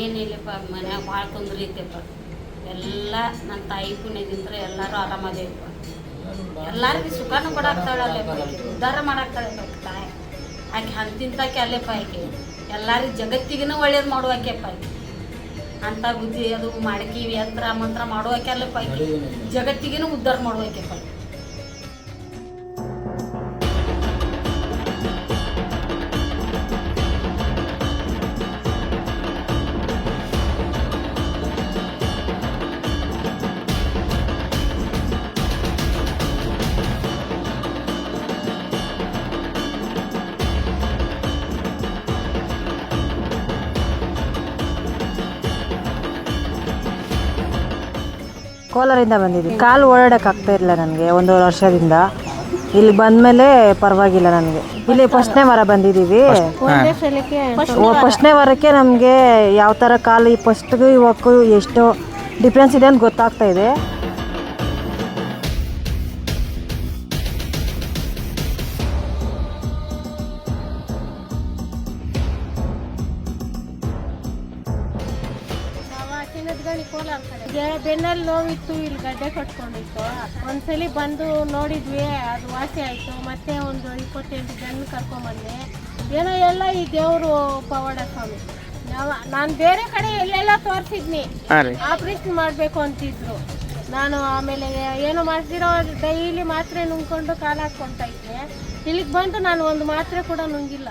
ಏನಿಲ್ಲಪ್ಪ ಮನ್ಯಾಗ ಭಾಳ ತೊಂದರೆ ಐತೆಪ್ಪ. ಎಲ್ಲ ನನ್ನ ತಾಯಿ ಪುಣ್ಯದಿಂದ ಎಲ್ಲರೂ ಆರಾಮದೇವಪ್ಪ. ಎಲ್ಲರಿಗೂ ಸುಖನೂ ಕೊಡಾಕ್ತಾಳಲ್ಲಪ್ಪ, ಉದ್ಧಾರ ಮಾಡಾಕ್ತಾಳೆ ತಾಯಿ. ಆಕೆ ಅಂತಿಂತಾಕೆ ಅಲ್ಲೇಪ್ಪ ಆಕೆ ಎಲ್ಲರಿಗೂ ಜಗತ್ತಿಗೂ ಒಳ್ಳೇದು ಮಾಡುವಾಕೆಪ್ಪ ಆಕೆ. ಅಂಥ ಬುದ್ಧಿ ಅದು ಮಾಡಕಿ ಯಂತ್ರ ಮಂತ್ರ ಮಾಡುವಾಕೆ ಅಲ್ಲಪ್ಪ ಆಕೆ, ಜಗತ್ತಿಗೂ ಉದ್ಧಾರ ಮಾಡುವಾಕೆಪ್ಪ. ಕೋಲಾರಿಂದ ಬಂದಿದ್ದೀನಿ. ಕಾಲು ಓಡಾಡಕ್ಕೆ ಆಗ್ತಾ ಇರಲಿಲ್ಲ ನನಗೆ 1.5 ವರ್ಷದಿಂದ. ಇಲ್ಲಿ ಬಂದಮೇಲೆ ಪರವಾಗಿಲ್ಲ ನನಗೆ. ಇಲ್ಲಿ ಫಸ್ಟ್ನೇ ವಾರ ಬಂದಿದ್ದೀವಿ. ಫಸ್ಟ್ನೇ ವಾರಕ್ಕೆ ನಮಗೆ ಯಾವ ಥರ ಕಾಲು ಫಸ್ಟ್ಗೂ ಇವಕ್ಕೂ ಎಷ್ಟು ಡಿಫ್ರೆನ್ಸ್ ಇದೆ ಅಂತ ಗೊತ್ತಾಗ್ತಾ ಇದೆ. ಬೆನ್ನಲ್ಲಿ ನೋವಿತ್ತು, ಇಲ್ಲಿ ಗಡ್ಡೆ ಕಟ್ಕೊಂಡಿತ್ತು. ಒಂದ್ಸಲಿ ಬಂದು ನೋಡಿದ್ವಿ, ಅದು ವಾಸಿ ಆಯಿತು. ಮತ್ತೆ ಒಂದು 28 ಜನ ಕರ್ಕೊಂಬಂದೆ. ಏನೋ ಎಲ್ಲ ಈ ದೇವರು ಪವಾಡ ಸ್ವಾಮಿ. ನಾನು ಬೇರೆ ಕಡೆ ಎಲ್ಲೆಲ್ಲ ತೋರಿಸಿದ್ನಿ, ಆಪ್ರೇಷನ್ ಮಾಡಬೇಕು ಅಂತಿದ್ರು. ನಾನು ಆಮೇಲೆ ಏನು ಮಾಡಿಸಿರೋ ಡೈಲಿ ಮಾತ್ರೆ ನುಂಗ್ಕೊಂಡು ಕಾಲು ಹಾಕ್ಕೊಳ್ತಾ ಇದ್ದೆ. ಇಲ್ಲಿಗೆ ಬಂದು ನಾನು ಒಂದು ಮಾತ್ರೆ ಕೂಡ ನುಂಗಿಲ್ಲ.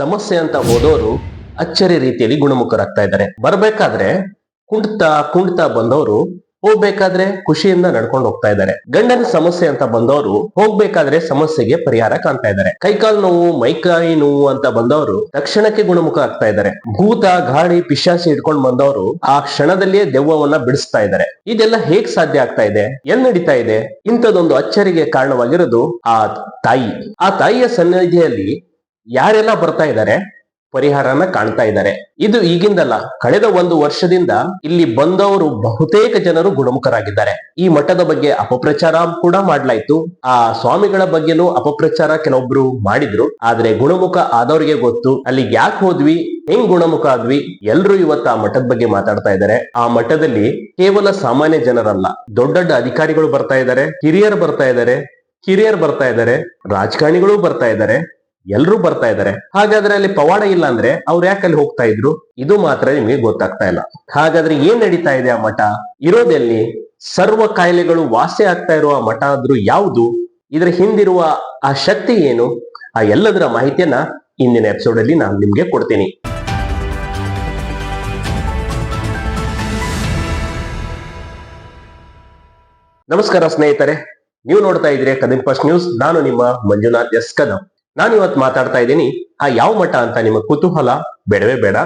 ಸಮಸ್ಯೆ ಅಂತ ಹೋದವರು ಅಚ್ಚರಿ ರೀತಿಯಲ್ಲಿ ಗುಣಮುಖರಾಗ್ತಾ ಇದ್ದಾರೆ. ಬರ್ಬೇಕಾದ್ರೆ ಕುಂಡ್ತಾ ಬಂದವರು ಹೋಗ್ಬೇಕಾದ್ರೆ ಖುಷಿಯಿಂದ ನಡ್ಕೊಂಡು ಹೋಗ್ತಾ ಇದ್ದಾರೆ. ಗಂಡನ ಸಮಸ್ಯೆ ಅಂತ ಬಂದವರು ಹೋಗ್ಬೇಕಾದ್ರೆ ಸಮಸ್ಯೆಗೆ ಪರಿಹಾರ ಕಾಣ್ತಾ ಇದ್ದಾರೆ. ಕೈಕಾಲು ನೋವು, ಮೈಕೈ ನೋವು ಅಂತ ಬಂದವರು ತಕ್ಷಣಕ್ಕೆ ಗುಣಮುಖ ಆಗ್ತಾ ಇದ್ದಾರೆ. ಭೂತ, ಗಾಳಿ, ಪಿಶಾಚಿ ಹಿಡ್ಕೊಂಡು ಬಂದವರು ಆ ಕ್ಷಣದಲ್ಲಿಯೇ ದೆವ್ವವನ್ನ ಬಿಡಿಸ್ತಾ ಇದ್ದಾರೆ. ಇದೆಲ್ಲ ಹೇಗ್ ಸಾಧ್ಯ ಆಗ್ತಾ ಇದೆ? ಎಲ್ಲಿ ನಡೀತಾ ಇದೆ? ಇಂಥದೊಂದು ಅಚ್ಚರಿಗೆ ಕಾರಣವಾಗಿರೋದು ಆ ತಾಯಿಯ ಸನ್ನಿಧಿಯಲ್ಲಿ ಯಾರೆಲ್ಲ ಬರ್ತಾ ಇದ್ದಾರೆ, ಪರಿಹಾರನ ಕಾಣ್ತಾ ಇದ್ದಾರೆ. ಇದು ಈಗಿಂದಲ್ಲ, ಕಳೆದ 1 ವರ್ಷದಿಂದ ಇಲ್ಲಿ ಬಂದವರು ಬಹುತೇಕ ಜನರು ಗುಣಮುಖರಾಗಿದ್ದಾರೆ. ಈ ಮಠದ ಬಗ್ಗೆ ಅಪಪ್ರಚಾರ ಕೂಡ ಮಾಡ್ಲಾಯ್ತು. ಆ ಸ್ವಾಮಿಗಳ ಬಗ್ಗೆನೂ ಅಪಪ್ರಚಾರ ಕೆಲವೊಬ್ರು ಮಾಡಿದ್ರು. ಆದ್ರೆ ಗುಣಮುಖ ಆದವ್ರಿಗೆ ಗೊತ್ತು ಅಲ್ಲಿಗೆ ಯಾಕೆ ಹೋದ್ವಿ, ಹೆಂಗ್ ಗುಣಮುಖ ಆದ್ವಿ. ಎಲ್ರು ಇವತ್ತು ಆ ಮಠದ ಬಗ್ಗೆ ಮಾತಾಡ್ತಾ ಇದ್ದಾರೆ. ಆ ಮಠದಲ್ಲಿ ಕೇವಲ ಸಾಮಾನ್ಯ ಜನರಲ್ಲ, ದೊಡ್ಡ ದೊಡ್ಡ ಅಧಿಕಾರಿಗಳು ಬರ್ತಾ ಇದ್ದಾರೆ, ಹಿರಿಯರು ಬರ್ತಾ ಇದ್ದಾರೆ, ರಾಜಕಾರಣಿಗಳು ಬರ್ತಾ ಇದ್ದಾರೆ, ಎಲ್ರೂ ಬರ್ತಾ ಇದ್ದಾರೆ. ಹಾಗಾದ್ರೆ ಅಲ್ಲಿ ಪವಾಡ ಇಲ್ಲ ಅಂದ್ರೆ ಅವ್ರು ಯಾಕೆ ಅಲ್ಲಿ ಹೋಗ್ತಾ ಇದ್ರು? ಇದು ಮಾತ್ರ ನಿಮಗೆ ಗೊತ್ತಾಗ್ತಾ ಇಲ್ಲ. ಹಾಗಾದ್ರೆ ಏನ್ ನಡೀತಾ ಇದೆ? ಆ ಮಠ ಇರೋದೆಲ್ಲಿ? ಸರ್ವ ಕಾಯಿಲೆಗಳು ವಾಸಿ ಆಗ್ತಾ ಇರುವ ಮಠ ಆದ್ರೂ ಯಾವುದು? ಇದ್ರ ಹಿಂದಿರುವ ಆ ಶಕ್ತಿ ಏನು? ಆ ಎಲ್ಲದರ ಮಾಹಿತಿಯನ್ನ ಇಂದಿನ ಎಪಿಸೋಡ್ ಅಲ್ಲಿ ನಾನು ನಿಮ್ಗೆ ಕೊಡ್ತೀನಿ. ನಮಸ್ಕಾರ ಸ್ನೇಹಿತರೆ, ನೀವು ನೋಡ್ತಾ ಇದ್ದೀರಿ ಕದಂ ಫಸ್ಟ್ ನ್ಯೂಸ್. ನಾನು ನಿಮ್ಮ ಮಂಜುನಾಥ್ ಎಸ್ ಕದಂ. ನಾನು ಇವತ್ತು ಮಾತಾಡ್ತಾ ಇದ್ದೀನಿ ಆ ಯಾವ ಮಠ ಅಂತ ನಿಮ್ಮ ಕುತೂಹಲ ಬೇಡವೇ ಬೇಡ.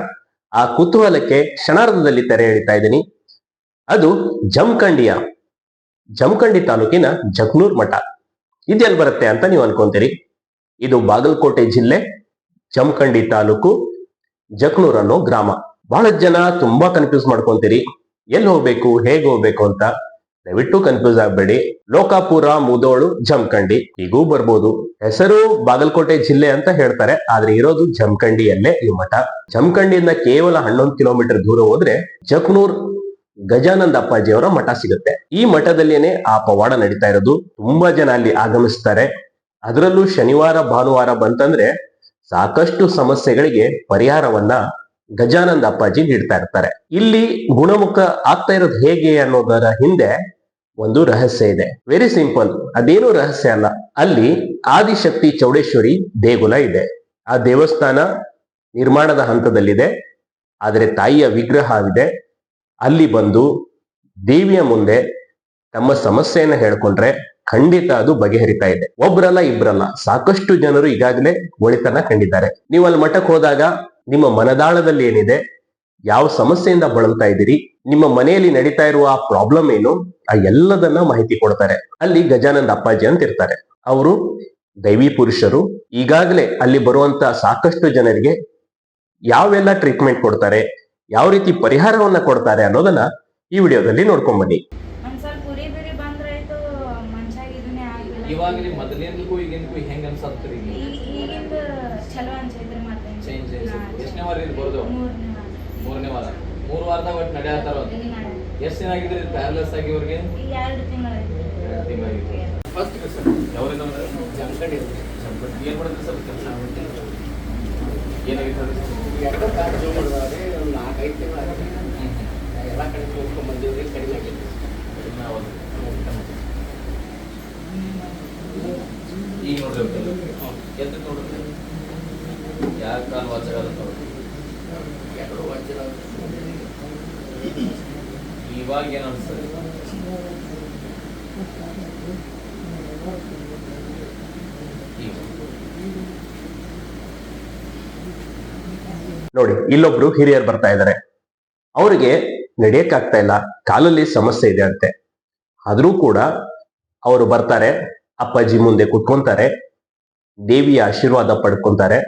ಆ ಕುತೂಹಲಕ್ಕೆ ಕ್ಷಣಾರ್ಧದಲ್ಲಿ ತೆರೆ ಎಳಿತಾ ಇದ್ದೀನಿ. ಅದು ಜಮಖಂಡಿ ತಾಲೂಕಿನ ಜಕ್ನೂರ್ ಮಠ. ಇದೆಲ್ಲಿ ಬರುತ್ತೆ ಅಂತ ನೀವು ಅನ್ಕೊಂತೀರಿ. ಇದು ಬಾಗಲಕೋಟೆ ಜಿಲ್ಲೆ, ಜಮಖಂಡಿ ತಾಲೂಕು, ಜಕ್ನೂರ್ ಅನ್ನೋ ಗ್ರಾಮ. ಬಹಳ ಜನ ತುಂಬಾ ಕನ್ಫ್ಯೂಸ್ ಮಾಡ್ಕೊಂತೀರಿ, ಎಲ್ಲಿ ಹೋಗ್ಬೇಕು, ಹೇಗೆ ಹೋಗ್ಬೇಕು ಅಂತ. ದಯವಿಟ್ಟು ಕನ್ಫ್ಯೂಸ್ ಆಗ್ಬೇಡಿ. ಲೋಕಾಪುರ, ಮುದೋಳು, ಜಮಖಂಡಿ ಹೀಗೂ ಬರ್ಬೋದು. ಹೆಸರು ಬಾಗಲಕೋಟೆ ಜಿಲ್ಲೆ ಅಂತ ಹೇಳ್ತಾರೆ, ಆದ್ರೆ ಇರೋದು ಜಮಖಂಡಿಯಲ್ಲೇ ಈ ಮಠ. ಜಮಖಂಡಿಯಿಂದ ಕೇವಲ 11 ಕಿಲೋಮೀಟರ್ ದೂರ ಹೋದ್ರೆ ಜಕ್ನೂರ್ ಗಜಾನಂದ ಅಪ್ಪಾಜಿಯವರ ಮಠ ಸಿಗುತ್ತೆ. ಈ ಮಠದಲ್ಲೇನೆ ಆ ಪವಾಡ ನಡೀತಾ ಇರೋದು. ತುಂಬಾ ಜನ ಅಲ್ಲಿ ಆಗಮಿಸ್ತಾರೆ. ಅದರಲ್ಲೂ ಶನಿವಾರ, ಭಾನುವಾರ ಬಂತಂದ್ರೆ ಸಾಕಷ್ಟು ಸಮಸ್ಯೆಗಳಿಗೆ ಪರಿಹಾರವನ್ನ ಗಜಾನಂದ ಅಪ್ಪಾಜಿ ನೀಡ್ತಾ ಇರ್ತಾರೆ. ಇಲ್ಲಿ ಗುಣಮುಖ ಆಗ್ತಾ ಇರೋದು ಹೇಗೆ ಅನ್ನೋದರ ಹಿಂದೆ ಒಂದು ರಹಸ್ಯ ಇದೆ. Very simple. ಅದೇನು ರಹಸ್ಯ ಅಲ್ಲ, ಅಲ್ಲಿ ಆದಿಶಕ್ತಿ ಚೌಡೇಶ್ವರಿ ದೇಗುಲ ಇದೆ. ಆ ದೇವಸ್ಥಾನ ನಿರ್ಮಾಣದ ಹಂತದಲ್ಲಿದೆ. ಆದ್ರೆ ತಾಯಿಯ ವಿಗ್ರಹವಿದೆ. ಅಲ್ಲಿ ಬಂದು ದೇವಿಯ ಮುಂದೆ ತಮ್ಮ ಸಮಸ್ಯೆಯನ್ನ ಹೇಳ್ಕೊಂಡ್ರೆ ಖಂಡಿತ ಅದು ಬಗೆಹರಿತಾ ಇದೆ. ಒಬ್ರಲ್ಲ ಇಬ್ರಲ್ಲ, ಸಾಕಷ್ಟು ಜನರು ಈಗಾಗಲೇ ಒಳಿತನ್ನ ಕಂಡಿದ್ದಾರೆ. ನೀವು ಅಲ್ಲಿ ಮಠಕ್ಕೆ ಹೋದಾಗ ನಿಮ್ಮ ಮನದಾಳದಲ್ಲಿ ಏನಿದೆ, ಯಾವ ಸಮಸ್ಯೆಯಿಂದ ಬಳಲ್ತಾ ಇದ್ದೀರಿ, ನಿಮ್ಮ ಮನೆಯಲ್ಲಿ ನಡೀತಾ ಇರುವ ಆ ಪ್ರಾಬ್ಲಮ್ ಏನು, ಆ ಎಲ್ಲದನ್ನ ಮಾಹಿತಿ ಕೊಡ್ತಾರೆ. ಅಲ್ಲಿ ಗಜಾನಂದ ಅಪ್ಪಾಜಿ ಅಂತ ಇರ್ತಾರೆ. ಅವರು ದೈವಿ ಪುರುಷರು. ಈಗಾಗಲೇ ಅಲ್ಲಿ ಬರುವಂತ ಸಾಕಷ್ಟು ಜನರಿಗೆ ಯಾವೆಲ್ಲ ಟ್ರೀಟ್ಮೆಂಟ್ ಕೊಡ್ತಾರೆ, ಯಾವ ರೀತಿ ಪರಿಹಾರವನ್ನ ಕೊಡ್ತಾರೆ ಅನ್ನೋದನ್ನ ಈ ವಿಡಿಯೋದಲ್ಲಿ ನೋಡ್ಕೊಂಡ್ ಬನ್ನಿ. ಒಂದ್ ಸ್ವಲ್ಪ ಉರಿ ಬಿರಿ ಬಂದ್ರೆ ಆಯ್ತು ಮನ್ಸಾಗ ಇದನ್ನೇ ಆಗಿಲ್ಲ. ಇವಾಗ ಮೊದಲಿಂದಕ್ಕೂ ಈಗಿಂದಕ್ಕೂ ಹೆಂಗ್ ಅನ್ಸತ್ರಿ? ಈಗಿಂದ ಚಲೋ ಅನ್ಸೈತ್ರಿ. ಮತ್ತೆ ಚೇಂಜ್ ಎಷ್ಟನೇ ವಾರ ಇದು ಬರೋದು? ಮೂರನೇ ವಾರ. 3 ವಾರದಾಗ ಒಟ್ಟು ನಡೆಯತ್ತಾರ. ಎಷ್ಟು ದಿನ ಆಗಿದ್ರಿ ಪ್ಯಾರಲೈಸ್ ಆಗಿ ಇವ್ರಿಗೆ? 2 ತಿಂಗಳಾಯ್ತು. 2 ತಿಂಗಳಾಗಿತ್ತು. ಫಸ್ಟ್ ಸರ್ ಯಾವ್ರಿಂದ ಬಂದ್ರೆ ಜಮಖಂಡಿ. ಏನ್ ಮಾಡಿದ್ರಿ ಸರ್ ಕೆಲಸ? ಏನಾಗಿತ್ತು? ಎರಡು ಕಾರ್ಡ್ ಜೋ ಮಾಡಿದ್ರೆ ಒಂದು 4-5 ತಿಂಗಳಾಗಿದೆ. ಎಲ್ಲ ಕಡೆ ತೋರಿಸ್ಕೊಂಡ್ ಬಂದಿವ್ರಿ, ಕಡಿಮೆ ಆಗಿದೆ. ಈಗ ನೋಡ್ರಿ ಎದ್ದು ನೋಡ್ರಿ ಯಾರ ಕಾಲು ವಾಚಾಗಲ್ಲ ನೋಡ್ರಿ. ಎರಡು ವಜ್ರ ಇವಾಗ ಏನು ಅನ್ಸ್ತದೆ? ನೋಡಿ, ಇಲ್ಲೊಬ್ರು ಹಿರಿಯರು ಬರ್ತಾ ಇದ್ದಾರೆ. ಅವರಿಗೆ ನಡೆಯಕ್ ಆಗ್ತಾ ಇಲ್ಲ, ಕಾಲಲ್ಲಿ ಸಮಸ್ಯೆ ಇದೆ ಅಂತೆ. ಆದ್ರೂ ಕೂಡ ಅವರು ಬರ್ತಾರೆ, ಅಪ್ಪಾಜಿ ಮುಂದೆ ಕುತ್ಕೊಂತಾರೆ, ದೇವಿಯ ಆಶೀರ್ವಾದ ಪಡ್ಕೊಂತಾರೆ.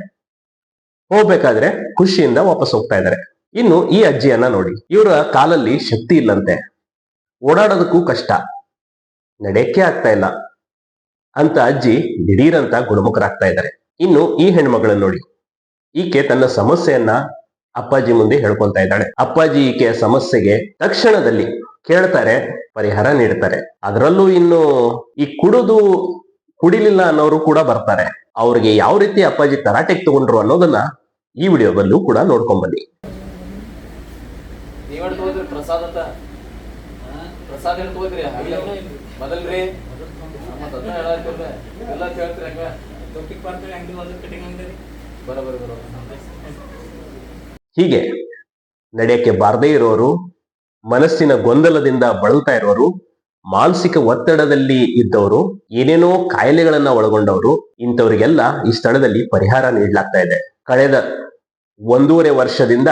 ಹೋಗ್ಬೇಕಾದ್ರೆ ಖುಷಿಯಿಂದ ವಾಪಸ್ ಹೋಗ್ತಾ ಇದ್ದಾರೆ. ಇನ್ನು ಈ ಅಜ್ಜಿಯನ್ನ ನೋಡಿ, ಇವರ ಕಾಲಲ್ಲಿ ಶಕ್ತಿ ಇಲ್ಲಂತೆ, ಓಡಾಡೋದಕ್ಕೂ ಕಷ್ಟ, ನಡೆಯಕ್ಕೆ ಆಗ್ತಾ ಇಲ್ಲ ಅಂತ ಅಜ್ಜಿ ದಿಢೀರಂತ ಗುಣಮುಖರಾಗ್ತಾ ಇದ್ದಾರೆ. ಇನ್ನು ಈ ಹೆಣ್ಮಗಳನ್ನ ನೋಡಿ, ಈಕೆ ತನ್ನ ಸಮಸ್ಯೆಯನ್ನ ಅಪ್ಪಾಜಿ ಮುಂದೆ ಹೇಳ್ಕೊಂತಾ ಇದ್ದಾಳೆ. ಅಪ್ಪಾಜಿ ಈಕೆಯ ಸಮಸ್ಯೆಗೆ ತಕ್ಷಣದಲ್ಲಿ ಕೇಳ್ತಾರೆ, ಪರಿಹಾರ ನೀಡ್ತಾರೆ. ಅದರಲ್ಲೂ ಇನ್ನು ಈ ಕುಡಿಲಿಲ್ಲ ಅನ್ನೋರು ಕೂಡ ಬರ್ತಾರೆ. ಅವ್ರಿಗೆ ಯಾವ ರೀತಿ ಅಪ್ಪಾಜಿ ತರಾಟೆಗೆ ತಗೊಂಡ್ರು ಅನ್ನೋದನ್ನ ಈ ವಿಡಿಯೋದಲ್ಲೂ ಕೂಡ ನೋಡ್ಕೊಂಡ್ ಬನ್ನಿ. ನೀವ್ ತಗೋದ್ರಿ ಪ್ರಸಾದ್ ಅಂತ? ಪ್ರಸಾದ್ ಹೇಳಿ ತಗೋದ್ರಿ ಮೊದಲ್ರಿ? ಮತ್ತ ಅದನ್ನ ಹೇಳಾತಿರ್ಲ ಎಲ್ಲ ಹೇಳ್ತೀರಿ ಹಂಗ ತೊಟ್ಟಿಗೆ ಪಾರ್ತಾರೆ ಅಂಗಡಿ ಒಂದು ಕಟಿಂಗ್ ಅಂಗಡಿ ಬರೋಬರಿ. ಹೀಗೆ ನಡೆಯಕ್ಕೆ ಬಾರದೇ ಇರೋರು, ಮನಸ್ಸಿನ ಗೊಂದಲದಿಂದ ಬಳಲ್ತಾ ಇರೋರು, ಮಾನಸಿಕ ಒತ್ತಡದಲ್ಲಿ ಇದ್ದವರು, ಏನೇನೋ ಕಾಯಿಲೆಗಳನ್ನ ಒಳಗೊಂಡವರು, ಇಂಥವ್ರಿಗೆಲ್ಲ ಈ ಸ್ಥಳದಲ್ಲಿ ಪರಿಹಾರ ನೀಡಲಾಗ್ತಾ ಇದೆ. ಕಳೆದ 1.5 ವರ್ಷದಿಂದ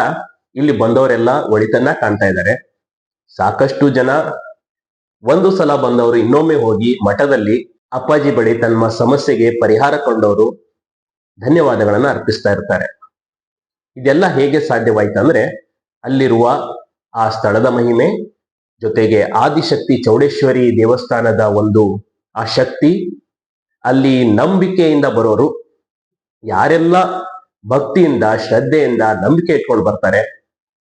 ಇಲ್ಲಿ ಬಂದವರೆಲ್ಲ ಒಳಿತನ್ನ ಕಾಣ್ತಾ ಇದ್ದಾರೆ. ಸಾಕಷ್ಟು ಜನ ಒಂದು ಸಲ ಬಂದವರು ಇನ್ನೊಮ್ಮೆ ಹೋಗಿ ಮಠದಲ್ಲಿ ಅಪ್ಪಾಜಿ ಬಳಿ ತಮ್ಮ ಸಮಸ್ಯೆಗೆ ಪರಿಹಾರ ಕೊಂಡವರು ಧನ್ಯವಾದಗಳನ್ನ ಅರ್ಪಿಸ್ತಾ ಇರ್ತಾರೆ. ಇದೆಲ್ಲ ಹೇಗೆ ಸಾಧ್ಯವಾಯ್ತಂದ್ರೆ ಅಲ್ಲಿರುವ ಆ ಸ್ಥಳದ ಮಹಿಮೆ, ಜೊತೆಗೆ ಆದಿಶಕ್ತಿ ಚೌಡೇಶ್ವರಿ ದೇವಸ್ಥಾನದ ಆ ಶಕ್ತಿ, ಅಲ್ಲಿ ನಂಬಿಕೆಯಿಂದ ಬರೋರು, ಯಾರೆಲ್ಲ ಭಕ್ತಿಯಿಂದ ಶ್ರದ್ಧೆಯಿಂದ ನಂಬಿಕೆ ಇಟ್ಕೊಂಡು ಬರ್ತಾರೆ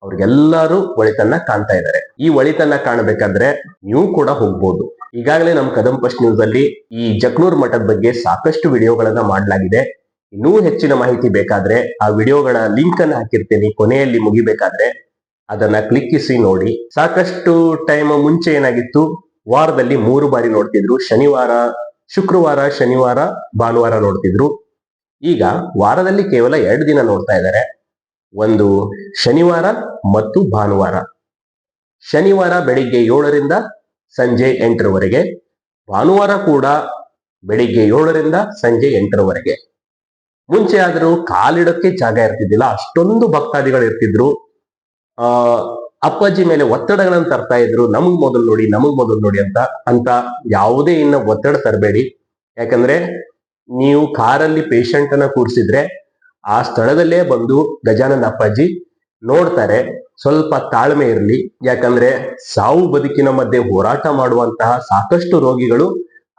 ಅವ್ರಿಗೆಲ್ಲರೂ ಒಳಿತನ್ನ ಕಾಣ್ತಾ ಇದ್ದಾರೆ. ಈ ಒಳಿತನ್ನ ಕಾಣಬೇಕಾದ್ರೆ ನೀವು ಕೂಡ ಹೋಗ್ಬೋದು. ಈಗಾಗಲೇ ನಮ್ಮ ಕದಂ ಫಸ್ಟ್ ನ್ಯೂಸ್ ಅಲ್ಲಿ ಈ ಜಕ್ನೂರ್ ಮಠದ ಬಗ್ಗೆ ಸಾಕಷ್ಟು ವಿಡಿಯೋಗಳನ್ನ ಮಾಡಲಾಗಿದೆ. ಇನ್ನೂ ಹೆಚ್ಚಿನ ಮಾಹಿತಿ ಬೇಕಾದ್ರೆ ಆ ವಿಡಿಯೋಗಳ ಲಿಂಕ್ ಅನ್ನು ಹಾಕಿರ್ತೀನಿ, ಕೊನೆಯಲ್ಲಿ ಮುಗಿಬೇಕಾದ್ರೆ ಅದನ್ನ ಕ್ಲಿಕ್ಕಿಸಿ ನೋಡಿ. ಸಾಕಷ್ಟು ಟೈಮ್ ಮುಂಚೆ ಏನಾಗಿತ್ತು, ವಾರದಲ್ಲಿ 3 ಬಾರಿ ನೋಡ್ತಿದ್ರು. ಶುಕ್ರವಾರ, ಶನಿವಾರ, ಭಾನುವಾರ ನೋಡ್ತಿದ್ರು. ಈಗ ವಾರದಲ್ಲಿ ಕೇವಲ 2 ದಿನ ನೋಡ್ತಾ ಇದ್ದಾರೆ. ಒಂದು ಶನಿವಾರ ಮತ್ತು ಭಾನುವಾರ. ಶನಿವಾರ ಬೆಳಿಗ್ಗೆ 7ರಿಂದ ಸಂಜೆ 8ರವರೆಗೆ, ಭಾನುವಾರ ಕೂಡ ಬೆಳಿಗ್ಗೆ 7ರಿಂದ ಸಂಜೆ 8ರವರೆಗೆ. ಮುಂಚೆ ಆದರೂ ಕಾಲಿಡಕ್ಕೆ ಜಾಗ ಇರ್ತಿದ್ದಿಲ್ಲ, ಅಷ್ಟೊಂದು ಭಕ್ತಾದಿಗಳು ಇರ್ತಿದ್ರು. ಅಪ್ಪಾಜಿ ಮೇಲೆ ಒತ್ತಡಗಳನ್ನು ತರ್ತಾ ಇದ್ರು, ನಮಗ್ ಮೊದಲು ನೋಡಿ ಅಂತ ಯಾವುದೇ ಇನ್ನ ಒತ್ತಡ ತರಬೇಡಿ. ಯಾಕಂದ್ರೆ ನೀವು ಕಾರಲ್ಲಿ ಪೇಷಂಟ್ ಅನ್ನ ಕೂರಿಸಿದ್ರೆ ಆ ಸ್ಥಳದಲ್ಲೇ ಬಂದು ಗಜಾನಂದ ಅಪ್ಪಾಜಿ ನೋಡ್ತಾರೆ. ಸ್ವಲ್ಪ ತಾಳ್ಮೆ ಇರಲಿ, ಯಾಕಂದ್ರೆ ಸಾವು ಬದುಕಿನ ಮಧ್ಯೆ ಹೋರಾಟ ಮಾಡುವಂತಹ ಸಾಕಷ್ಟು ರೋಗಿಗಳು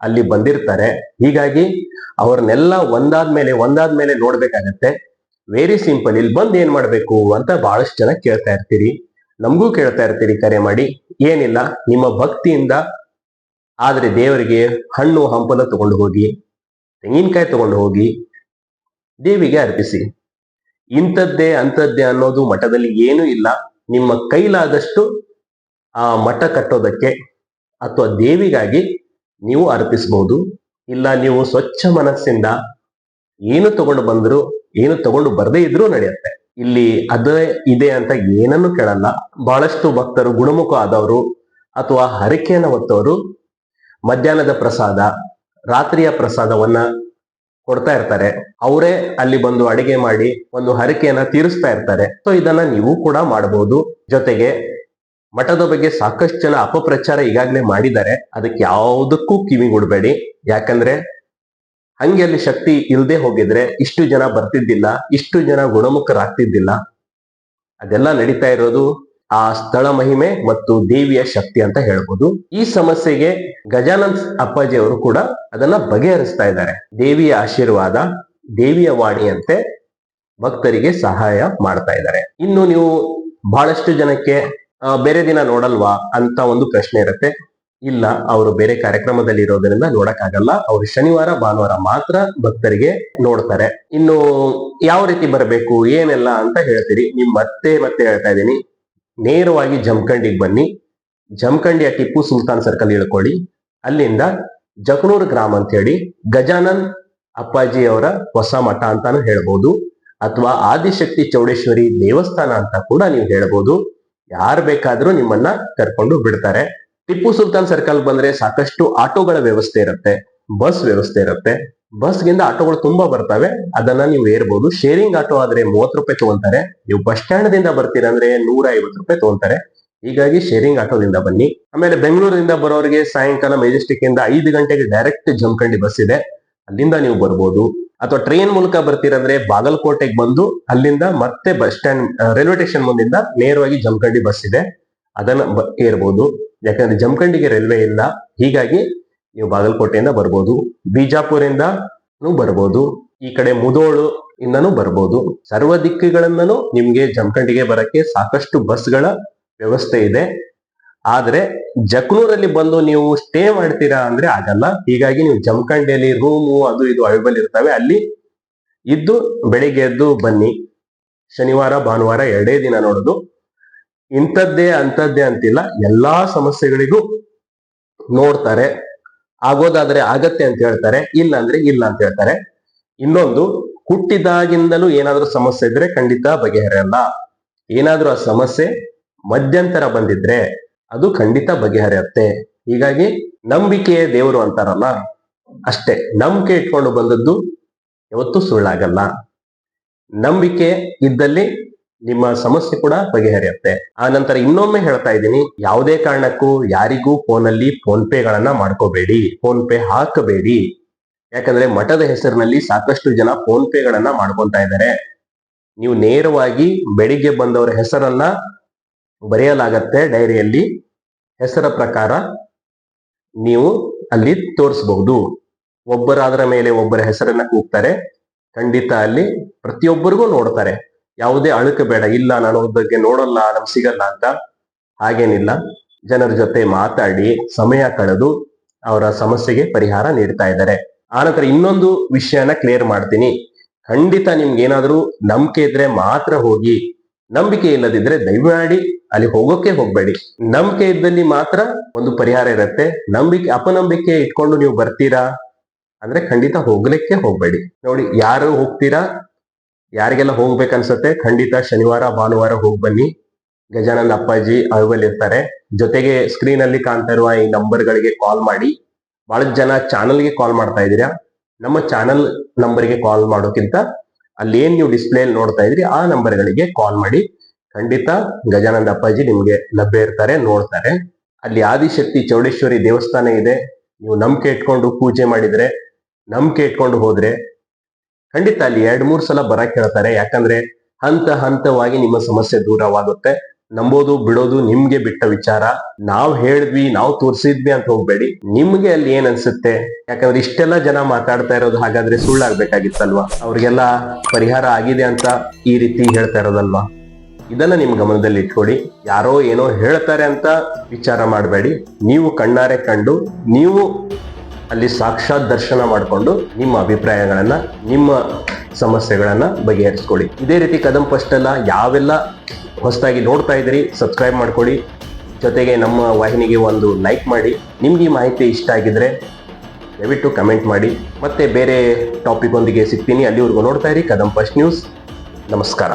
ಅಲ್ಲಿ ಬಂದಿರ್ತಾರೆ. ಹೀಗಾಗಿ ಅವ್ರನ್ನೆಲ್ಲ ಒಂದಾದ್ಮೇಲೆ ನೋಡ್ಬೇಕಾಗತ್ತೆ. Very simple. ಇಲ್ಲಿ ಬಂದ್ ಏನ್ ಮಾಡ್ಬೇಕು ಅಂತ ಬಹಳಷ್ಟು ಜನ ಕೇಳ್ತಾ ಇರ್ತೀರಿ, ನಮಗೂ ಕೇಳ್ತಾ ಇರ್ತೀರಿ ಕರೆ ಮಾಡಿ. ಏನಿಲ್ಲ, ನಿಮ್ಮ ಭಕ್ತಿಯಿಂದ ಆದ್ರೆ ದೇವರಿಗೆ ಹಣ್ಣು ಹಂಪಲ ತಗೊಂಡು ಹೋಗಿ, ತೆಂಗಿನಕಾಯಿ ತಗೊಂಡು ಹೋಗಿ ದೇವಿಗೆ ಅರ್ಪಿಸಿ. ಇಂಥದ್ದೇ ಅಂಥದ್ದೇ ಅನ್ನೋದು ಮಠದಲ್ಲಿ ಏನೂ ಇಲ್ಲ. ನಿಮ್ಮ ಕೈಲಾದಷ್ಟು ಆ ಮಠ ಕಟ್ಟೋದಕ್ಕೆ ಅಥವಾ ದೇವಿಗಾಗಿ ನೀವು ಅರ್ಪಿಸಬಹುದು. ಇಲ್ಲ ನೀವು ಸ್ವಚ್ಛ ಮನಸ್ಸಿಂದ ಏನು ತಗೊಂಡು ಬಂದ್ರು, ಏನು ತಗೊಂಡು ಬರದೇ ಇದ್ರೂ ನಡೆಯುತ್ತೆ. ಇಲ್ಲಿ ಅದೇ ಇದೆ ಅಂತ ಏನನ್ನು ಕೇಳಲ್ಲ. ಬಹಳಷ್ಟು ಭಕ್ತರು ಗುಣಮುಖ ಆದವರು ಅಥವಾ ಹರಕೆಯನ್ನು ಹೊತ್ತವರು ಮಧ್ಯಾಹ್ನದ ಪ್ರಸಾದ, ರಾತ್ರಿಯ ಪ್ರಸಾದವನ್ನ ಕೊಡ್ತಾ ಇರ್ತಾರೆ. ಅವರೇ ಅಲ್ಲಿ ಬಂದು ಅಡಿಗೆ ಮಾಡಿ ಒಂದು ಹರಕೆಯನ್ನ ತೀರಿಸ್ತಾ ಇರ್ತಾರೆ. ಸೊ ಇದನ್ನ ನೀವು ಕೂಡ ಮಾಡಬಹುದು. ಜೊತೆಗೆ ಮಠದ ಬಗ್ಗೆ ಸಾಕಷ್ಟು ಜನ ಅಪಪ್ರಚಾರ ಈಗಾಗಲೇ ಮಾಡಿದ್ದಾರೆ. ಅದಕ್ಕೆ ಯಾವುದಕ್ಕೂ ಕಿವಿಗೊಡಬೇಡಿ. ಯಾಕಂದ್ರೆ ಹಂಗೆ ಅಲ್ಲಿ ಶಕ್ತಿ ಇಲ್ಲದೆ ಹೋಗಿದ್ರೆ ಇಷ್ಟು ಜನ ಬರ್ತಿದ್ದಿಲ್ಲ, ಇಷ್ಟು ಜನ ಗುಣಮುಖರಾಗ್ತಿದ್ದಿಲ್ಲ. ಅದೆಲ್ಲ ನಡೀತಾ ಇರೋದು ಆ ಸ್ಥಳ ಮಹಿಮೆ ಮತ್ತು ದೇವಿಯ ಶಕ್ತಿ ಅಂತ ಹೇಳ್ಬೋದು. ಈ ಸಮಸ್ಯೆಗೆ ಗಜಾನನ್ ಅಪ್ಪಾಜಿ ಅವರು ಕೂಡ ಅದನ್ನ ಬಗೆಹರಿಸ್ತಾ ಇದ್ದಾರೆ. ದೇವಿಯ ಆಶೀರ್ವಾದ, ದೇವಿಯ ವಾಣಿಯಂತೆ ಭಕ್ತರಿಗೆ ಸಹಾಯ ಮಾಡ್ತಾ ಇದ್ದಾರೆ. ಇನ್ನು ನೀವು ಬಹಳಷ್ಟು ಜನಕ್ಕೆ ಬೇರೆ ದಿನ ನೋಡಲ್ವಾ ಅಂತ ಒಂದು ಪ್ರಶ್ನೆ ಇರುತ್ತೆ. ಇಲ್ಲ, ಅವರು ಬೇರೆ ಕಾರ್ಯಕ್ರಮದಲ್ಲಿ ಇರೋದ್ರಿಂದ ನೋಡಕ್ಕಾಗಲ್ಲ. ಅವರು ಶನಿವಾರ ಭಾನುವಾರ ಮಾತ್ರ ಭಕ್ತರಿಗೆ ನೋಡ್ತಾರೆ. ಇನ್ನು ಯಾವ ರೀತಿ ಬರಬೇಕು ಏನೆಲ್ಲ ಅಂತ ಹೇಳ್ತೀರಿ. ನಿಮ್ ಮತ್ತೆ ಹೇಳ್ತಾ ಇದ್ದೀನಿ, ನೇರವಾಗಿ ಜಮಖಂಡಿಗೆ ಬನ್ನಿ. ಜಮಖಂಡಿಯ ಟಿಪ್ಪು ಸುಲ್ತಾನ್ ಸರ್ಕಲ್ ಇಳ್ಕೊಳ್ಳಿ. ಅಲ್ಲಿಂದ ಜಕನೂರು ಗ್ರಾಮ ಅಂತ ಹೇಳಿ ಗಜಾನನ್ ಅಪ್ಪಾಜಿ ಅವರ ಹೊಸ ಮಠ ಅಂತಾನು ಹೇಳ್ಬೋದು, ಅಥವಾ ಆದಿಶಕ್ತಿ ಚೌಡೇಶ್ವರಿ ದೇವಸ್ಥಾನ ಅಂತ ಕೂಡ ನೀವು ಹೇಳ್ಬೋದು. ಯಾರು ಬೇಕಾದ್ರೂ ನಿಮ್ಮನ್ನ ಕರ್ಕೊಂಡು ಬಿಡ್ತಾರೆ. ಟಿಪ್ಪು ಸುಲ್ತಾನ್ ಸರ್ಕಲ್ ಬಂದ್ರೆ ಸಾಕಷ್ಟು ಆಟೋಗಳ ವ್ಯವಸ್ಥೆ ಇರುತ್ತೆ, ಬಸ್ ವ್ಯವಸ್ಥೆ ಇರುತ್ತೆ. ಬಸ್ಗಿಂದ ಆಟೋಗಳು ತುಂಬಾ ಬರ್ತವೆ, ಅದನ್ನ ನೀವು ಏರ್ಬೋದು. ಶೇರಿಂಗ್ ಆಟೋ ಆದ್ರೆ 30 ರೂಪಾಯಿ ತಗೊಂತಾರೆ. ನೀವು ಬಸ್ ಸ್ಟ್ಯಾಂಡ್ ದಿಂದ ಬರ್ತೀರಾ ಅಂದ್ರೆ 150 ರೂಪಾಯಿ ತಗೊಂತಾರೆ. ಹೀಗಾಗಿ ಶೇರಿಂಗ್ ಆಟೋದಿಂದ ಬನ್ನಿ. ಆಮೇಲೆ ಬೆಂಗಳೂರಿಂದ ಬರೋರಿಗೆ ಸಾಯಂಕಾಲ ಮೆಜೆಸ್ಟಿಕ್ ಇಂದ 5 ಗಂಟೆಗೆ ಡೈರೆಕ್ಟ್ ಜಮಖಂಡಿ ಬಸ್ ಇದೆ, ಅಲ್ಲಿಂದ ನೀವು ಬರ್ಬೋದು. ಅಥವಾ ಟ್ರೈನ್ ಮೂಲಕ ಬರ್ತೀರಂದ್ರೆ ಬಾಗಲಕೋಟೆಗೆ ಬಂದು ಅಲ್ಲಿಂದ ಮತ್ತೆ ಬಸ್ ಸ್ಟ್ಯಾಂಡ್ ರೈಲ್ವೆ ಸ್ಟೇಷನ್ ಮುಂದಿಂದ ನೇರವಾಗಿ ಜಮಖಂಡಿ ಬಸ್ ಇದೆ, ಅದನ್ನ ಏರ್ಬೋದು. ಯಾಕಂದ್ರೆ ಜಮಖಂಡಿಗೆ ರೈಲ್ವೆ ಇಲ್ಲ, ಹೀಗಾಗಿ ನೀವು ಬಾಗಲಕೋಟೆಯಿಂದ ಬರ್ಬೋದು. ಬಿಜಾಪುರಿಂದ ಬರ್ಬೋದು. ಈ ಕಡೆ ಮುದೋಳು ಇಂದನೂ ಬರ್ಬೋದು. ಸರ್ವ ದಿಕ್ಕುಗಳಿಂದನೂ ನಿಮ್ಗೆ ಜಮಖಂಡಿಗೆ ಬರಕ್ಕೆ ಸಾಕಷ್ಟು ಬಸ್ಗಳ ವ್ಯವಸ್ಥೆ ಇದೆ. ಆದ್ರೆ ಜಕನೂರಲ್ಲಿ ಬಂದು ನೀವು ಸ್ಟೇ ಮಾಡ್ತೀರಾ ಅಂದ್ರೆ ಆಗಲ್ಲ. ಹೀಗಾಗಿ ನೀವು ಜಮಖಂಡಿಯಲ್ಲಿ ರೂಮು ಅದು ಇದು ಅವೈಲೇಬಲ್ ಇರ್ತವೆ, ಅಲ್ಲಿ ಇದ್ದು ಬೆಳಿಗ್ಗೆ ಎದ್ದು ಬನ್ನಿ. ಶನಿವಾರ ಭಾನುವಾರ 2 ದಿನ ನೋಡೋದು. ಇಂಥದ್ದೇ ಅಂತದ್ದೇ ಅಂತಿಲ್ಲ, ಎಲ್ಲಾ ಸಮಸ್ಯೆಗಳಿಗೂ ನೋಡ್ತಾರೆ. ಆಗೋದಾದ್ರೆ ಆಗತ್ತೆ ಅಂತ ಹೇಳ್ತಾರೆ, ಇಲ್ಲ ಅಂದ್ರೆ ಇಲ್ಲ ಅಂತ ಹೇಳ್ತಾರೆ. ಇನ್ನೊಂದು, ಹುಟ್ಟಿದಾಗಿಂದಲೂ ಏನಾದ್ರೂ ಸಮಸ್ಯೆ ಇದ್ರೆ ಖಂಡಿತ ಬಗೆಹರಿಯಲ್ಲ. ಏನಾದ್ರೂ ಆ ಸಮಸ್ಯೆ ಮಧ್ಯಂತರ ಬಂದಿದ್ರೆ ಅದು ಖಂಡಿತ ಬಗೆಹರಿಯುತ್ತೆ. ಹೀಗಾಗಿ ನಂಬಿಕೆಯೇ ದೇವರು ಅಂತಾರಲ್ಲ, ಅಷ್ಟೇ. ನಂಬಿಕೆ ಇಟ್ಕೊಂಡು ಬಂದದ್ದು ಯಾವತ್ತೂ ಸುಳ್ಳಾಗಲ್ಲ. ನಂಬಿಕೆ ಇದ್ದಲ್ಲಿ ನಿಮ್ಮ ಸಮಸ್ಯೆ ಕೂಡ ಬಗೆಹರಿಯುತ್ತೆ. ಆ ನಂತರ ಇನ್ನೊಮ್ಮೆ ಹೇಳ್ತಾ ಇದ್ದೀನಿ, ಯಾವುದೇ ಕಾರಣಕ್ಕೂ ಯಾರಿಗೂ ಫೋನಲ್ಲಿ ಫೋನ್ ಪೇಗಳನ್ನ ಮಾಡ್ಕೋಬೇಡಿ, ಫೋನ್ ಪೇ ಹಾಕಬೇಡಿ. ಯಾಕಂದ್ರೆ ಮಠದ ಹೆಸರಿನಲ್ಲಿ ಸಾಕಷ್ಟು ಜನ ಫೋನ್ ಪೇಗಳನ್ನ ಮಾಡ್ಕೊಂತಾ ಇದ್ದಾರೆ. ನೀವು ನೇರವಾಗಿ ಬೆಳಿಗ್ಗೆ ಬಂದವರ ಹೆಸರನ್ನ ಬರೆಯಲಾಗತ್ತೆ ಡೈರಿಯಲ್ಲಿ, ಹೆಸರ ಪ್ರಕಾರ ನೀವು ಅಲ್ಲಿ ತೋರಿಸಬಹುದು. ಒಬ್ಬರಾದ್ರ ಮೇಲೆ ಒಬ್ಬರ ಹೆಸರನ್ನ ಕೂಗ್ತಾರೆ, ಖಂಡಿತ ಅಲ್ಲಿ ಪ್ರತಿಯೊಬ್ಬರಿಗೂ ನೋಡ್ತಾರೆ. ಯಾವುದೇ ಅಳುಕ ಬೇಡ, ಇಲ್ಲ ನಾನು ಅವ್ರ ಬಗ್ಗೆ ನೋಡಲ್ಲ, ನಮ್ಗೆ ಸಿಗಲ್ಲ ಅಂತ. ಹಾಗೇನಿಲ್ಲ, ಜನರ ಜೊತೆ ಮಾತಾಡಿ ಸಮಯ ಕಳೆದು ಅವರ ಸಮಸ್ಯೆಗೆ ಪರಿಹಾರ ನೀಡ್ತಾ ಇದ್ದಾರೆ. ಆನಂತರ ಇನ್ನೊಂದು ವಿಷಯನ ಕ್ಲಿಯರ್ ಮಾಡ್ತೀನಿ. ಖಂಡಿತ ನಿಮ್ಗೆ ಏನಾದ್ರೂ ನಂಬಿಕೆ ಇದ್ರೆ ಮಾತ್ರ ಹೋಗಿ, ನಂಬಿಕೆ ಇಲ್ಲದಿದ್ರೆ ದಯಮಾಡಿ ಅಲ್ಲಿ ಹೋಗೋಕೆ ಹೋಗ್ಬೇಡಿ. ನಂಬಿಕೆ ಇದ್ದಲ್ಲಿ ಮಾತ್ರ ಒಂದು ಪರಿಹಾರ ಇರುತ್ತೆ. ಅಪನಂಬಿಕೆ ಇಟ್ಕೊಂಡು ನೀವು ಬರ್ತೀರಾ ಅಂದ್ರೆ ಖಂಡಿತ ಹೋಗ್ಲಿಕ್ಕೆ ಹೋಗ್ಬೇಡಿ. ನೋಡಿ, ಯಾರು ಹೋಗ್ತೀರಾ, ಯಾರಿಗೆಲ್ಲ ಹೋಗ್ಬೇಕನ್ಸತ್ತೆ, ಖಂಡಿತ ಶನಿವಾರ ಭಾನುವಾರ ಹೋಗಿ ಬನ್ನಿ. ಗಜಾನನ್ ಅಪ್ಪಾಜಿ ಅವೈಲೇಬಲ್ ಇರ್ತಾರೆ. ಜೊತೆಗೆ ಸ್ಕ್ರೀನ್ ಅಲ್ಲಿ ಕಾಣ್ತಾ ಇರುವ ಈ ನಂಬರ್ಗಳಿಗೆ ಕಾಲ್ ಮಾಡಿ. ಬಹಳ ಜನ ಚಾನಲ್ಗೆ ಕಾಲ್ ಮಾಡ್ತಾ ಇದ್ದೀರಾ. ನಮ್ಮ ಚಾನಲ್ ನಂಬರ್ಗೆ ಕಾಲ್ ಮಾಡೋಕ್ಕಿಂತ ಅಲ್ಲಿ ಏನ್ ನೀವು ಡಿಸ್ಪ್ಲೇ ನೋಡ್ತಾ ಇದ್ರಿ ಆ ನಂಬರ್ಗಳಿಗೆ ಕಾಲ್ ಮಾಡಿ. ಖಂಡಿತ ಗಜಾನಂದ ಅಪ್ಪಾಜಿ ನಿಮ್ಗೆ ಲಭ್ಯ ಇರ್ತಾರೆ, ನೋಡ್ತಾರೆ. ಅಲ್ಲಿ ಆದಿಶಕ್ತಿ ಚೌಡೇಶ್ವರಿ ದೇವಸ್ಥಾನ ಇದೆ. ನೀವು ನಂಬಿಕೆ ಇಟ್ಕೊಂಡು ಪೂಜೆ ಮಾಡಿದ್ರೆ, ನಂಬಿಕೆ ಇಟ್ಕೊಂಡು ಹೋದ್ರೆ ಖಂಡಿತ ಅಲ್ಲಿ 2-3 ಸಲ ಬರಕ್ ಹೇಳ್ತಾರೆ. ಯಾಕಂದ್ರೆ ಹಂತವಾಗಿ ನಿಮ್ಮ ಸಮಸ್ಯೆ ದೂರವಾಗುತ್ತೆ. ನಂಬೋದು ಬಿಡೋದು ನಿಮ್ಗೆ ಬಿಟ್ಟ ವಿಚಾರ. ನಾವ್ ಹೇಳಿದ್ವಿ, ನಾವು ತೋರಿಸಿದ್ವಿ ಅಂತ ಹೋಗ್ಬೇಡಿ. ನಿಮ್ಗೆ ಅಲ್ಲಿ ಏನ್ ಅನ್ಸುತ್ತೆ? ಯಾಕಂದ್ರೆ ಇಷ್ಟೆಲ್ಲ ಜನ ಮಾತಾಡ್ತಾ ಇರೋದು ಹಾಗಾದ್ರೆ ಸುಳ್ಳಾಗ್ಬೇಕಾಗಿತ್ತಲ್ವಾ? ಅವ್ರಿಗೆಲ್ಲ ಪರಿಹಾರ ಆಗಿದೆ ಅಂತ ಈ ರೀತಿ ಹೇಳ್ತಾ ಇರೋದಲ್ವಾ? ಇದನ್ನ ನಿಮ್ ಗಮನದಲ್ಲಿ ಇಟ್ಕೊಡಿ. ಯಾರೋ ಏನೋ ಹೇಳ್ತಾರೆ ಅಂತ ವಿಚಾರ ಮಾಡಬೇಡಿ. ನೀವು ಕಣ್ಣಾರೆ ಕಂಡು, ನೀವು ಅಲ್ಲಿ ಸಾಕ್ಷಾತ್ ದರ್ಶನ ಮಾಡಿಕೊಂಡು ನಿಮ್ಮ ಅಭಿಪ್ರಾಯಗಳನ್ನ, ನಿಮ್ಮ ಸಮಸ್ಯೆಗಳನ್ನ ಬಗೆಹರಿಸ್ಕೊಳ್ಳಿ. ಇದೇ ರೀತಿ ಕದಂ ಫಸ್ಟ್ ಅಲ್ಲ, ಯಾವೆಲ್ಲ ಹೊಸದಾಗಿ ನೋಡ್ತಾ ಇದ್ದೀರಿ ಸಬ್ಸ್ಕ್ರೈಬ್ ಮಾಡ್ಕೊಳ್ಳಿ. ಜೊತೆಗೆ ನಮ್ಮ ವಾಹಿನಿಗೆ ಒಂದು ಲೈಕ್ ಮಾಡಿ. ನಿಮ್ಗೆ ಈ ಮಾಹಿತಿ ಇಷ್ಟ ಆಗಿದ್ರೆ ದಯವಿಟ್ಟು ಕಮೆಂಟ್ ಮಾಡಿ. ಮತ್ತೆ ಬೇರೆ ಟಾಪಿಕ್ ಒಂದಿಗೆ ಸಿಗ್ತೀನಿ. ಅಲ್ಲಿವರೆಗೂ ನೋಡ್ತಾ ಇರಿ ಕದಂ ಫಸ್ಟ್ ನ್ಯೂಸ್. ನಮಸ್ಕಾರ.